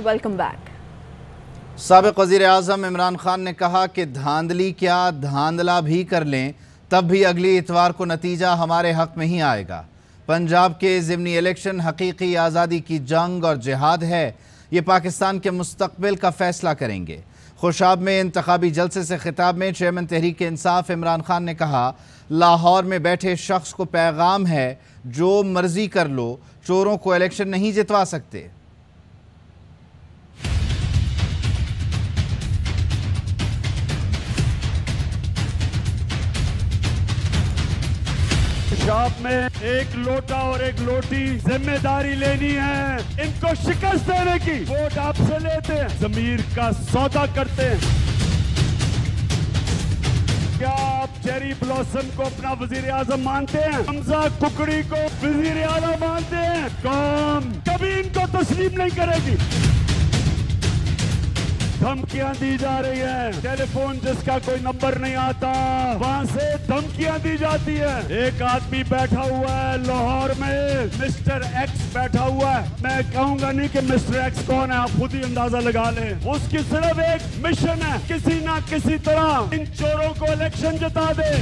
Welcome back. साबिक़ वज़ीर आज़म इमरान खान ने कहा कि धांधली क्या, धांधला भी कर लें तब भी अगली इतवार को नतीजा हमारे हक में ही आएगा। पंजाब के ज़िमनी इलेक्शन हकीकी आज़ादी की जंग और जिहाद है। ये पाकिस्तान के मुस्तक़बिल का फ़ैसला करेंगे। खुशाब में इंतखाबी जलसे से खिताब में चेयरमैन तहरीक इंसाफ इमरान खान ने कहा, लाहौर में बैठे शख्स को पैगाम है, जो मर्जी कर लो, चोरों को इलेक्शन नहीं जितवा सकते। पंजाब में एक लोटा और एक लोटी जिम्मेदारी लेनी है, इनको शिकस्त देने की। वोट आपसे लेते हैं, जमीर का सौदा करते हैं। क्या आप चेरी ब्लॉसम को अपना वजीर आजम मानते हैं? हमजा कुकड़ी को वजीर आजम मानते हैं? कौम कभी इनको तस्लीम नहीं करेगी। धमकियां दी जा रही हैं, टेलीफोन जिसका कोई नंबर नहीं आता वहां से धमकियां दी जाती है। एक आदमी बैठा हुआ है लाहौर में, मिस्टर एक्स बैठा हुआ है। मैं कहूंगा नहीं कि मिस्टर एक्स कौन है, आप खुद ही अंदाजा लगा लें। उसकी सिर्फ एक मिशन है, किसी ना किसी तरह इन चोरों को इलेक्शन जिता दे।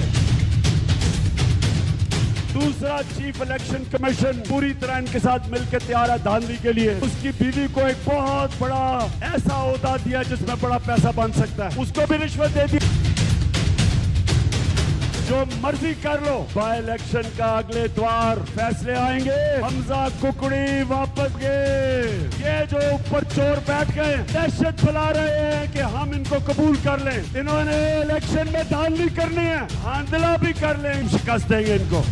दूसरा, चीफ इलेक्शन कमीशन पूरी तरह इनके साथ मिलकर तैयार है धांधली के लिए। उसकी बीवी को एक बहुत बड़ा ऐसा ओहदा दिया जिसमें बड़ा पैसा बन सकता है, उसको भी रिश्वत दे दी। जो मर्जी कर लो, बाय इलेक्शन का अगले द्वार फैसले आएंगे। हमजा कुकड़ी वापस गए। ये जो ऊपर चोर बैठ गए दहशत फैला रहे हैं कि हम इनको कबूल कर लें, इन्होंने इलेक्शन में धांधली करनी है, धांधला भी कर लें, शिकस्त देंगे इनको।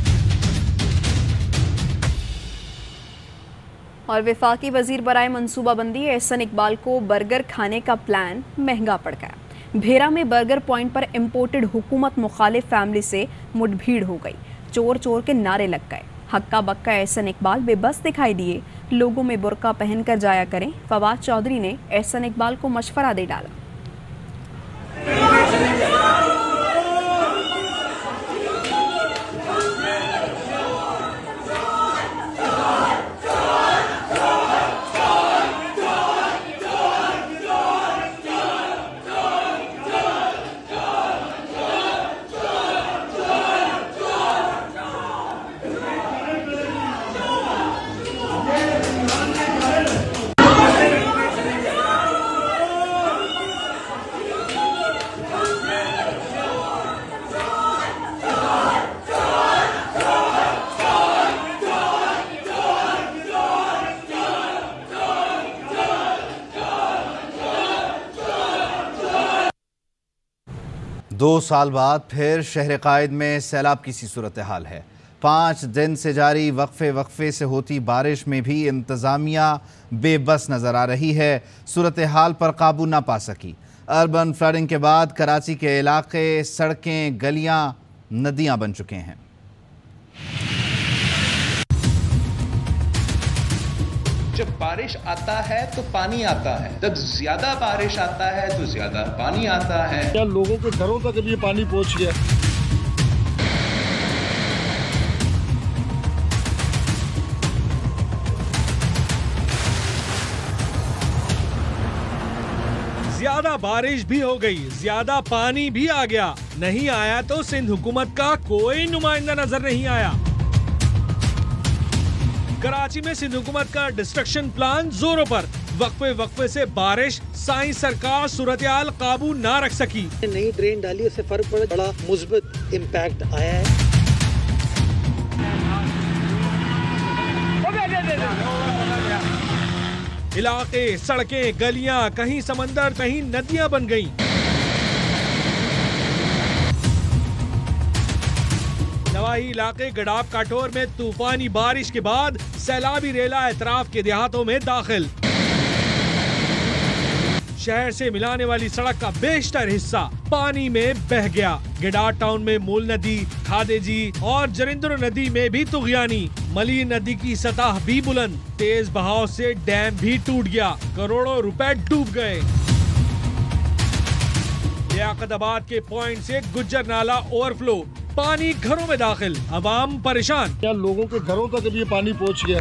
और वफाकी वजीर बराए मनसूबाबंदी एहसन इकबाल को बर्गर खाने का प्लान महंगा पड़ गया। भेरा में बर्गर पॉइंट पर इम्पोर्टेड हुकूमत मुखालिफ फैमिली से मुठभीड़ हो गई। चोर चोर के नारे लग गए। हक्का बक्का एहसन इकबाल बेबस दिखाई दिए। लोगों में बुर्का पहनकर जाया करें। फवाद चौधरी ने एहसन इकबाल को मशवरा दे डाला। 2 साल बाद फिर शहर कायद में सैलाब की सी सूरत हाल है। 5 दिन से जारी वक्फे से होती बारिश में भी इंतज़ामिया बेबस नज़र आ रही है। सूरत हाल पर काबू ना पा सकी। अर्बन फ्लडिंग के बाद कराची के इलाके, सड़कें, गलियां, नदियां बन चुके हैं। जब बारिश आता है तो पानी आता है, जब ज्यादा बारिश आता है तो ज्यादा पानी आता है। क्या लोगों के घरों तक भी पानी पहुंच गया? ज्यादा बारिश भी हो गई, ज्यादा पानी भी आ गया। नहीं आया तो सिंध हुकूमत का कोई नुमाइंदा नजर नहीं आया। कराची में सिंध हुकूमत का डिस्ट्रक्शन प्लान जोरों पर। वक्फे से बारिश, साइंस सरकार सूरत-ए-हाल काबू ना रख सकी। नई ड्रेन डाली, उससे फर्क पड़ा, बड़ा मुस्बत इम्पैक्ट आया है। इलाके, सड़कें, गलियां, कहीं समंदर, कहीं नदियां बन गईं। नवाही इलाके गडाब काठोर में तूफानी बारिश के बाद सैलाबी रेला एतराफ के देहातों में दाखिल। शहर से मिलाने वाली सड़क का बेशतर हिस्सा पानी में बह गया। गिडार टाउन में मूल नदी, खादेजी और जरिंदर नदी में भी तुगयानी। मली नदी की सतह भी बुलंद। तेज बहाव से डैम भी टूट गया। करोड़ों रुपए डूब गए। लियाकताबाद के पॉइंट से गुज्जर नाला ओवरफ्लो, पानी घरों में दाखिल, अवाम परेशान। क्या लोगों के घरों तक भी पानी पहुंच गया?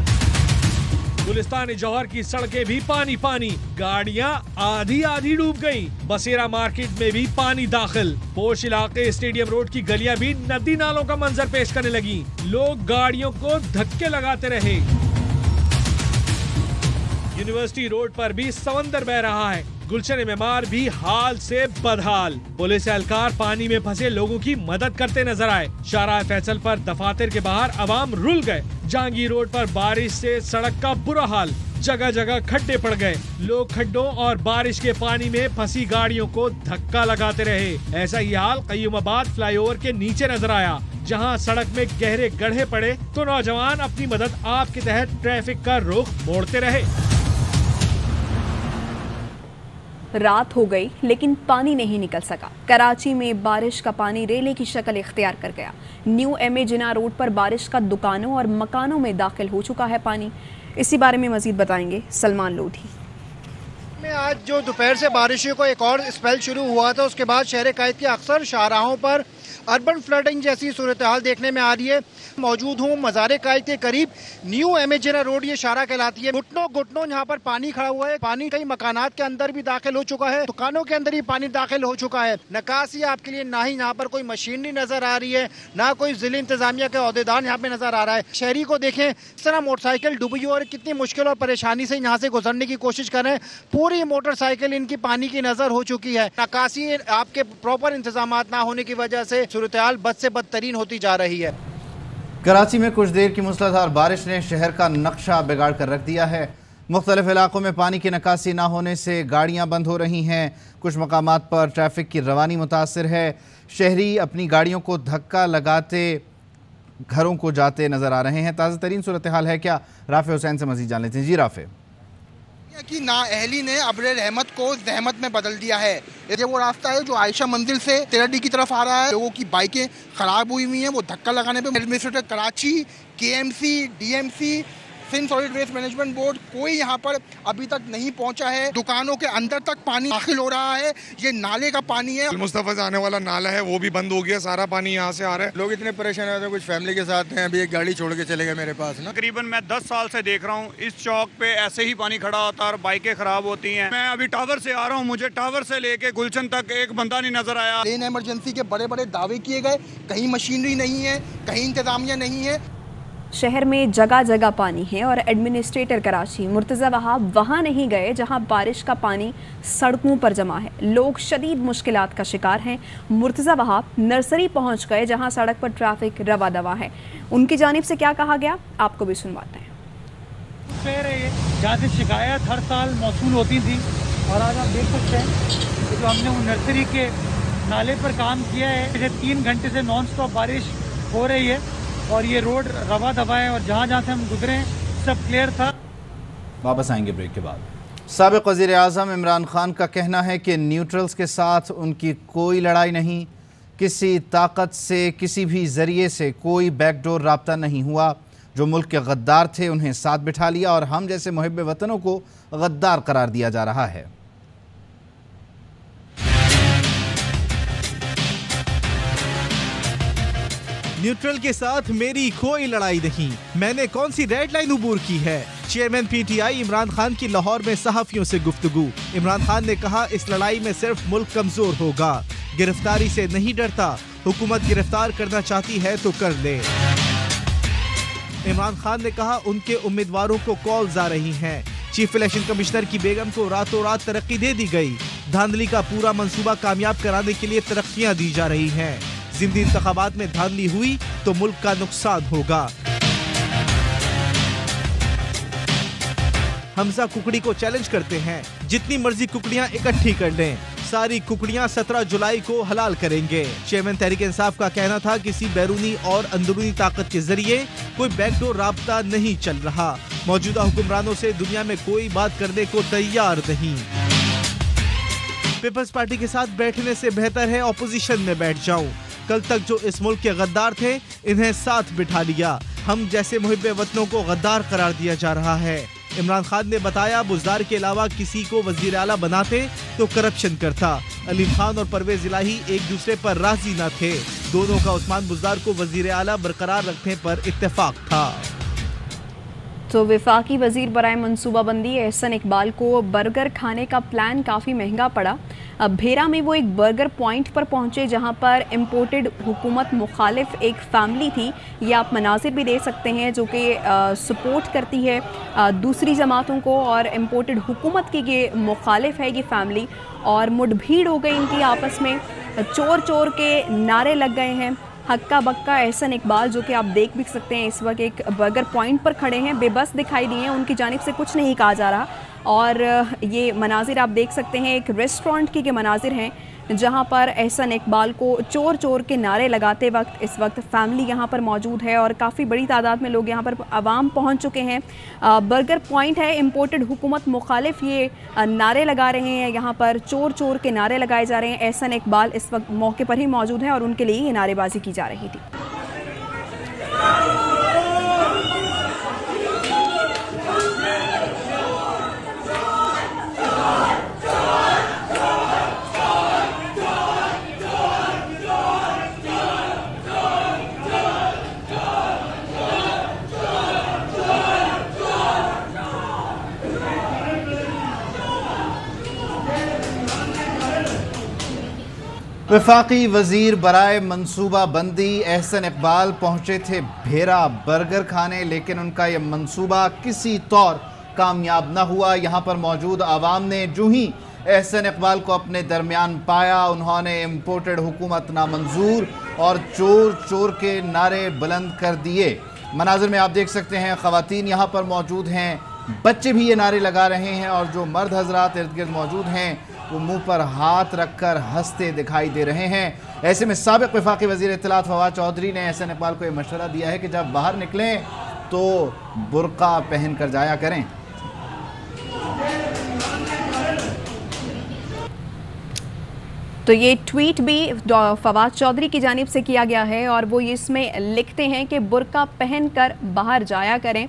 गुलिस्तान जौहर की सड़कें भी पानी पानी, गाड़ियां आधी आधी डूब गईं। बसेरा मार्केट में भी पानी दाखिल। पोश इलाके स्टेडियम रोड की गलियां भी नदी नालों का मंजर पेश करने लगी। लोग गाड़ियों को धक्के लगाते रहे। यूनिवर्सिटी रोड पर भी समंदर बह रहा है। गुलशन मेमार भी हाल से बदहाल। पुलिस एहलकार पानी में फंसे लोगों की मदद करते नजर आए। शाहराह फैसल पर दफातर के बाहर अवाम रुल गए। जहांगीर रोड पर बारिश से सड़क का बुरा हाल, जगह जगह खड्डे पड़ गए। लोग खड्डों और बारिश के पानी में फंसी गाड़ियों को धक्का लगाते रहे। ऐसा ही हाल कय्यूमाबाद फ्लाईओवर के नीचे नजर आया, जहां सड़क में गहरे गड्ढे पड़े तो नौजवान अपनी मदद आप के तहत ट्रैफिक का रुख मोड़ते रहे। रात हो गई लेकिन पानी नहीं निकल सका। कराची में बारिश का पानी रेले की शक्ल इख्तियार कर गया। न्यू MA जिना रोड पर बारिश का दुकानों और मकानों में दाखिल हो चुका है पानी। इसी बारे में मजीद बताएंगे सलमान लोधी। में आज जो दोपहर से बारिशों को एक और स्पेल शुरू हुआ था, उसके बाद शहर कायद के अक्सर शाहराहों पर अर्बन फ्लडिंग जैसी सूरत हाल देखने में आ रही है। मौजूद हूँ मज़ार कायद के करीब, न्यू MA जिना रोड ये शाहरा कहलाती है। घुटनों घुटनों यहाँ पर पानी खड़ा हुआ है। पानी कई मकानात के अंदर भी दाखिल हो चुका है, दुकानों के अंदर ही पानी दाखिल हो चुका है। नकासी आपके लिए ना ही यहाँ पर कोई मशीनरी नजर आ रही है, ना कोई जिला इंतजामिया के अहदेदार यहाँ पे नजर आ रहा है। शहरी को देखें इस तरह मोटरसाइकिल डूबी और कितनी मुश्किल और परेशानी से यहाँ से गुजरने की कोशिश कर रहे हैं। पूरी मोटरसाइकिल इनकी पानी की नजर हो चुकी है। नकासी आपके प्रॉपर इंतजाम ना होने की वजह से सूरत हाल बद से बदतरीन होती जा रही है। कराची में कुछ देर की मूसलाधार बारिश ने शहर का नक्शा बिगाड़ कर रख दिया है। मुख्तलिफ इलाकों में पानी की निकासी ना होने से गाड़ियां बंद हो रही हैं। कुछ मकामात पर ट्रैफिक की रवानी मुतासर है। शहरी अपनी गाड़ियों को धक्का लगाते घरों को जाते नजर आ रहे हैं। ताज़ा तरीन सूरत हाल है क्या, राफे हुसैन से मजीद जान लेते हैं। जी राफे। कि नाअहली ने अब्रे रहमत को जहमत में बदल दिया है। ये वो रास्ता है जो आयशा मंजिल से तेराडी की तरफ आ रहा है। लोगों की बाइकें खराब हुई हुई हैं, वो धक्का लगाने पे administrator Karachi, KMC, DMC, Sindh solid waste management board कोई यहाँ पर अभी तक नहीं पहुँचा है। दुकानों के अंदर तक पानी दाखिल हो रहा है। ये नाले का पानी है, मुस्तफा से आने वाला नाला है वो भी बंद हो गया, सारा पानी यहाँ से आ रहा है। लोग इतने परेशान होते हैं, कुछ फैमिली के साथ हैं, अभी एक गाड़ी छोड़ के चले गए मेरे पास ना। तकरीबन मैं 10 साल से देख रहा हूँ इस चौक पे ऐसे ही पानी खड़ा होता है और बाइकें खराब होती हैं। मैं अभी टावर से आ रहा हूँ, मुझे टावर से लेके गुलशन तक एक बंदा नहीं नजर आया। लेन इमरजेंसी के बड़े बड़े दावे किए गए, कहीं मशीनरी नहीं है, कहीं इंतजामिया नहीं है। शहर में जगह जगह पानी है और एडमिनिस्ट्रेटर कराची मुर्तज़ा वहाब वहाँ नहीं गए जहाँ बारिश का पानी सड़कों पर जमा है। लोग शदीद मुश्किलात का शिकार हैं। मुर्तज़ा वहाब नर्सरी पहुँच गए जहाँ सड़क पर ट्रैफिक रवा दवा है। उनकी जानिब से क्या कहा गया आपको भी सुनवाते हैं। जहाँ से शिकायत हर साल मौसूल होती थी और आज आप देख सकते हैं कि जो हमने वो नर्सरी के नाले पर काम किया है, पिछले 3 घंटे से नॉन स्टॉप बारिश हो रही है और ये रोड रवा दवा है और जहाँ जहाँ से हम गुजरे सब क्लियर था। वापस आएंगे ब्रेक के बाद। साबिक़ वज़ीर आज़म इमरान खान का कहना है कि न्यूट्रल्स के साथ उनकी कोई लड़ाई नहीं, किसी ताकत से किसी भी ज़रिए से कोई बैकडोर राब्ता नहीं हुआ। जो मुल्क के गद्दार थे उन्हें साथ बिठा लिया और हम जैसे मुहिब्बे वतनों को गद्दार करार दिया जा रहा है। न्यूट्रल के साथ मेरी कोई लड़ाई नहीं, मैंने कौन सी रेड लाइन उबूर की है। चेयरमैन PTI इमरान खान की लाहौर में सहाफियों से गुफ्तगू। इमरान खान ने कहा इस लड़ाई में सिर्फ मुल्क कमजोर होगा, गिरफ्तारी से नहीं डरता, हुकूमत गिरफ्तार करना चाहती है तो कर ले। इमरान खान ने कहा उनके उम्मीदवारों को कॉल्स आ रही हैं। चीफ इलेक्शन कमिश्नर की बेगम को रातों रात तरक्की दे दी गई। धांधली का पूरा मंसूबा कामयाब कराने के लिए तरक्कियां दी जा रही हैं। ज़िमनी इंतखाबात में धांधली हुई तो मुल्क का नुकसान होगा। हमजा कुकड़ी को चैलेंज करते हैं, जितनी मर्जी कुकड़ियां इकट्ठी कर लें, सारी कुकड़ियां 17 जुलाई को हलाल करेंगे। चेयरमैन तहरीक इंसाफ का कहना था किसी बैरूनी और अंदरूनी ताकत के जरिए कोई बैकडोर राब्ता नहीं चल रहा। मौजूदा हुक्मरानों से दुनिया में कोई बात करने को तैयार नहीं। पीपल्स पार्टी के साथ बैठने से बेहतर है ऑपोजिशन में बैठ जाऊं। कल तक जो इस मुल्क के गद्दार थे इन्हें साथ बिठा लिया। हम जैसे मुहिब्बे वतनों को गद्दार करार दिया जा रहा है। इमरान खान ने बताया बुज़दार के अलावा किसी को वज़ीर आला बनाते तो करप्शन करता। अलीम खान और परवेज इलाही एक दूसरे पर राजी न थे। दोनों का उस्मान बुज़दार को वज़ीर आला बरकरार रखने पर इत्तेफाक था। तो वफाकी वजीर बराए मनसूबाबंदी एहसन इकबाल को बर्गर खाने का प्लान काफ़ी महंगा पड़ा। अब भेरा में वो एक बर्गर पॉइंट पर पहुंचे जहां पर इम्पोर्टेड हुकूमत मुखालिफ एक फैमिली थी। ये आप मनाजिर भी दे सकते हैं जो कि सपोर्ट करती है दूसरी जमातों को और इम्पोर्टेड हुकूमत की ये मुखालिफ है ये फैमिली। और मुठभीड़ हो गई इनकी आपस में, चोर चोर के नारे लग गए हैं। हक्का बक्का एहसन इकबाल जो कि आप देख भी सकते हैं इस वक्त एक बर्गर पॉइंट पर खड़े हैं, बेबस दिखाई दिए हैं, उनकी जानिब से कुछ नहीं कहा जा रहा। और ये मनाजिर आप देख सकते हैं एक रेस्टोरेंट की मनाजिर हैं जहां पर एहसन इकबाल को चोर चोर के नारे लगाते वक्त इस वक्त फैमिली यहां पर मौजूद है और काफ़ी बड़ी तादाद में लोग यहां पर आवाम पहुंच चुके हैं। बर्गर पॉइंट है, इम्पोर्टेड हुकूमत मुखालिफ ये नारे लगा रहे हैं, यहां पर चोर चोर के नारे लगाए जा रहे हैं। एहसन इकबाल इस वक्त मौके पर ही मौजूद हैं और उनके लिए ये नारेबाजी की जा रही थी। वफाकी वजीर बराए मनसूबा बंदी एहसन इकबाल पहुंचे थे भेरा बर्गर खाने, लेकिन उनका यह मनसूबा किसी तौर कामयाब न हुआ। यहां पर मौजूद आवाम ने जो ही एहसन इकबाल को अपने दरमियान पाया, उन्होंने इम्पोर्टेड हुकूमत नामंजूर और चोर चोर के नारे बुलंद कर दिए। मनाजिर में आप देख सकते हैं ख़वातीन यहाँ पर मौजूद हैं, बच्चे भी ये नारे लगा रहे हैं और जो मर्द हजरात इर्द गिर्द मौजूद हैं वो मुंह पर हाथ रखकर हंसते दिखाई दे रहे हैं। ऐसे में साबिक वफाकी वजीर इत्तलात फवाद चौधरी ने एहसन इकबाल को यह मशवरा दिया है कि जब बाहर निकलें तो बुर्का पहन कर जाया करें। तो ये ट्वीट भी फवाद चौधरी की जानिब से किया गया है और वो इसमें लिखते हैं कि बुर्का पहनकर बाहर जाया करें।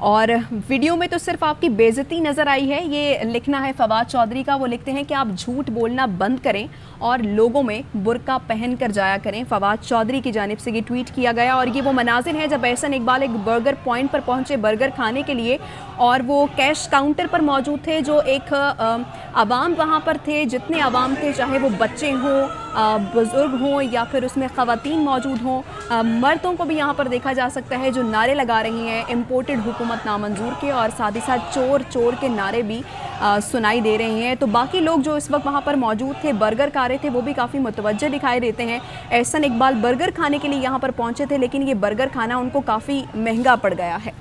और वीडियो में तो सिर्फ आपकी बेइज्जती नज़र आई है, ये लिखना है फवाद चौधरी का। वो लिखते हैं कि आप झूठ बोलना बंद करें और लोगों में बुर्का पहन कर जाया करें। फवाद चौधरी की जानिब से ये ट्वीट किया गया और ये वो मनाजिर हैं जब एहसन इकबाल एक बर्गर पॉइंट पर पहुंचे बर्गर खाने के लिए और वो कैश काउंटर पर मौजूद थे। जो एक आवाम वहाँ पर थे, जितने आवाम थे, चाहे वो बच्चे हों, बुज़ुर्ग हों या फिर उसमें ख़वातीन मौजूद हों, मर्दों को भी यहाँ पर देखा जा सकता है जो नारे लगा रही हैं इम्पोर्टेड हुकूमत नामंजूर के, और साथ ही साथ चोर चोर के नारे भी सुनाई दे रहे हैं। तो बाकी लोग जो इस वक्त वहाँ पर मौजूद थे, बर्गर खा रहे थे, वो भी काफ़ी मुतवज्जे दिखाई देते हैं। एहसन इकबाल बर्गर खाने के लिए यहाँ पर पहुँचे थे, लेकिन ये बर्गर खाना उनको काफ़ी महंगा पड़ गया है।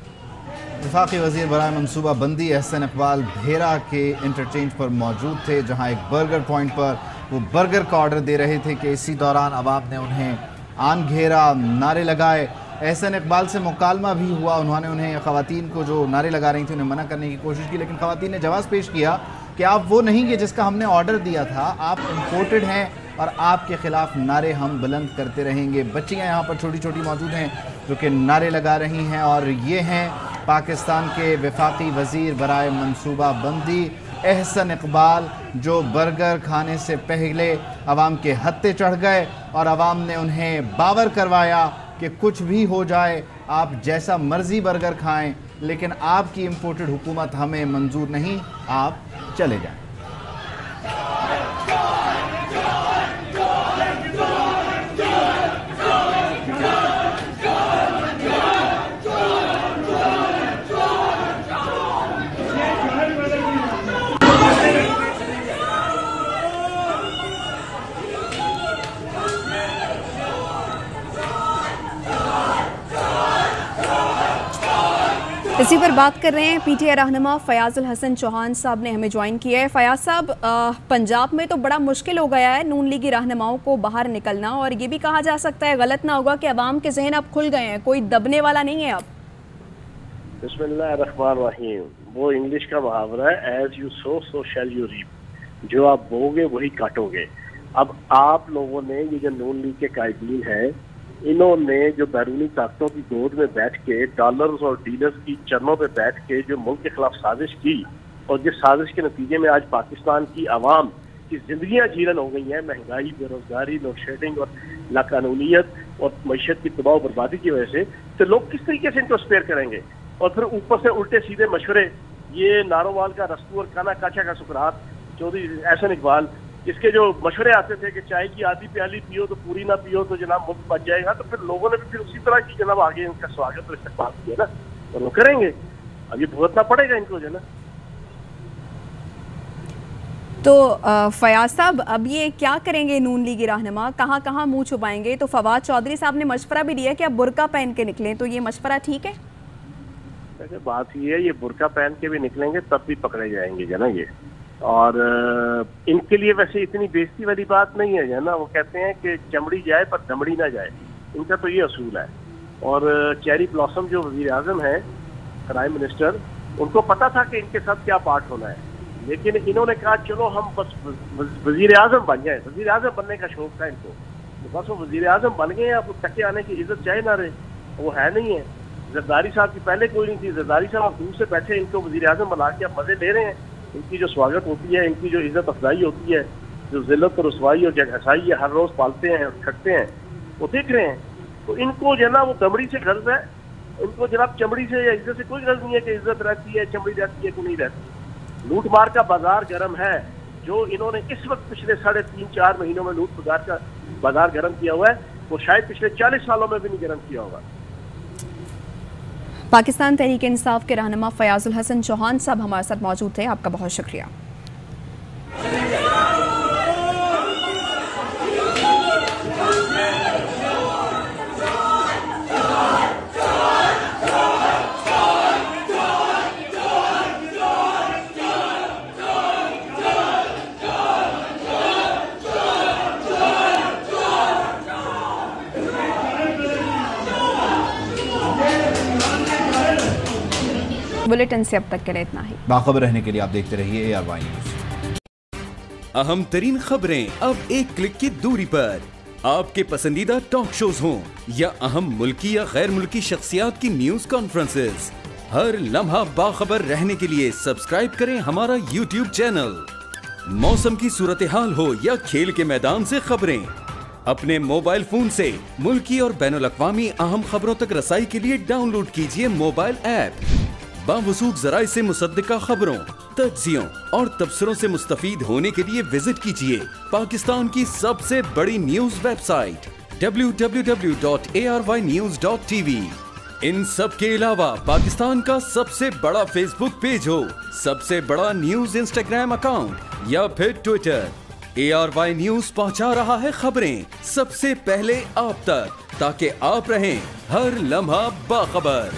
वफाकी वज़ीर बराए मनसूबा बंदी एहसन इकबाल भेरा के इंटरचेंज पर मौजूद थे, जहाँ एक बर्गर पॉइंट पर वो बर्गर का ऑर्डर दे रहे थे कि इसी दौरान आवाम ने उन्हें आन घेरा, नारे लगाए। एहसन इकबाल से मुकालमा भी हुआ, उन्होंने उन्हें ख़वातीन को जो नारे लगा रही थी उन्हें मना करने की कोशिश की, लेकिन ख़वातीन ने जवाब पेश किया कि आप वो नहीं हैं जिसका हमने ऑर्डर दिया था, आप इम्पोर्टेड हैं और आपके ख़िलाफ़ नारे हम बुलंद करते रहेंगे। बच्चियाँ यहाँ पर छोटी छोटी मौजूद हैं जो कि नारे लगा रही हैं और ये हैं पाकिस्तान के वफाकी वज़ीर बराए मनसूबा बंदी एहसन इकबाल, जो बर्गर खाने से पहले आवाम के हत्थे चढ़ गए और आवाम ने उन्हें बावर करवाया कि कुछ भी हो जाए, आप जैसा मर्जी बर्गर खाएं, लेकिन आपकी इम्पोर्टेड हुकूमत हमें मंजूर नहीं, आप चले जाएं। इसी पर बात कर रहे हैं पीटीआई रहनुमा फयाजुल हसन चौहान साहब ने हमें ज्वाइन किया है। फयाज साहब, पंजाब में तो बड़ा मुश्किल हो गया है नून लीगी रहनुमाओं को बाहर निकलना, और ये भी कहा जा सकता है, गलत ना होगा, कि अवाम के जहन अब खुल गए हैं, कोई दबने वाला नहीं है अब। बिस्मिल्लाहिर्रहमानिर्रहीम, वो इंग्लिश का मुहावरा है, as you sow so shall you reap, जो आप बोगे वही काटोगे। अब आप लोगों ने, ये जो नून लीग के कायदीन हैं, इन्होंने जो बैरूनी ताकतों की गोद में बैठ के, डॉलर्स और डीलर्स की चरणों पे बैठ के जो मुल्क के खिलाफ साजिश की, और जिस साजिश के नतीजे में आज पाकिस्तान की आवाम की जिंदगियां जीरन हो गई हैं, महंगाई, बेरोजगारी, लोड शेडिंग और लाकानूनियत और मईशत की तबाह बर्बादी की वजह से, तो लोग किस तरीके से इनको स्पेयर करेंगे? और फिर ऊपर से उल्टे सीधे मशवरे, ये नारोवाल का रस्तू और काना काचा का सुकरात, चौधरी एहसन इकबाल, इसके जो मशवरे आते थे कि चाय की आधी प्याली पियो तो पूरी ना पियो तो जनाब मुफ्त बच जाएगा, तो फिर लोगों ने भी फिर उसी तरह की जनाब आगे उनका स्वागत और इस्तकबाल किया ना, और वो करेंगे। अब ये भुगतना पड़ेगा इनको जो ना। तो फयाज साहब, अब ये क्या करेंगे नून लीगी रहनुमा, कहाँ कहाँ मुंह छुपाएंगे? तो फवाद चौधरी साहब ने मशवरा भी दिया कि अब बुर्का पहन के निकलें, तो ये मशवरा ठीक है? बात ये है, ये बुर्का पहन के भी निकलेंगे तब भी पकड़े जाएंगे जना ये, और इनके लिए वैसे इतनी बेइज्जती वाली बात नहीं है जना। वो कहते हैं कि चमड़ी जाए पर दमड़ी ना जाए, इनका तो ये असूल है। और चेरी ब्लॉसम जो वजीर आजम है, प्राइम मिनिस्टर, उनको पता था कि इनके साथ क्या पार्ट होना है, लेकिन इन्होंने कहा चलो हम बस वजीर आजम बन जाए। वजीर आजम बनने का शौक था इनको, तो बस वो वजीर आजम बन गए। अब टके आने की इज्जत चाहे ना रहे, वो है नहीं है। जरदारी साहब की पहले कोई नहीं थी, जरदारी साहब दूर से बैठे इनको वजीर आजम बना के अब मजे ले रहे हैं। इनकी जो स्वागत होती है, इनकी जो इज्जत अफजाई होती है, जो जिल्लत और रसवाई और जगहसाई है हर रोज पालते हैं और थकते हैं, वो देख रहे हैं। तो इनको जो है ना वो दमड़ी से गर्ज है, इनको जनाब चमड़ी से या इज्जत से कोई गर्ज नहीं है कि इज्जत रहती है, चमड़ी रहती है कि नहीं रहती। लूट मार का बाजार गर्म है, जो इन्होंने इस वक्त पिछले 3.5-4 महीनों में लूट मार का बाजार गर्म किया हुआ है, वो शायद पिछले 40 सालों में भी नहीं गर्म किया होगा। पाकिस्तान तहरीक इंसाफ के रहनुमा फयाजुल हसन चौहान साहब हमारे साथ मौजूद थे, आपका बहुत शुक्रिया। बुलेटिन से अब तक के लिए इतना ही। बाखबर रहने के लिए आप देखते रहिए ARY न्यूज़। अहम तरीन खबरें अब एक क्लिक की दूरी पर। आपके पसंदीदा टॉक शोज हों या अहम मुल्की या गैर मुल्की शख्सियात की न्यूज कॉन्फ्रेंसेस, हर लम्हा बाखबर रहने के लिए सब्सक्राइब करें हमारा YouTube चैनल। मौसम की सूरत हाल हो या खेल के मैदान से खबरें, अपने मोबाइल फोन से मुल्की और बैनुल-अक़वामी अहम खबरों तक रसाई के लिए डाउनलोड कीजिए मोबाइल ऐप। बावसूख ज़राए से मुसद्दिका खबरों, तज्ज़ियों और तबसरों से मुस्तफ़ीद होने के लिए विजिट कीजिए पाकिस्तान की सबसे बड़ी न्यूज वेबसाइट www.arYnews.tv। इन सब के अलावा पाकिस्तान का सबसे बड़ा फेसबुक पेज हो, सबसे बड़ा न्यूज इंस्टाग्राम अकाउंट या फिर ट्विटर, ARY न्यूज पहुंचा रहा है खबरें सबसे पहले आप तक, ताकि आप रहें हर लम्हा बाखबर।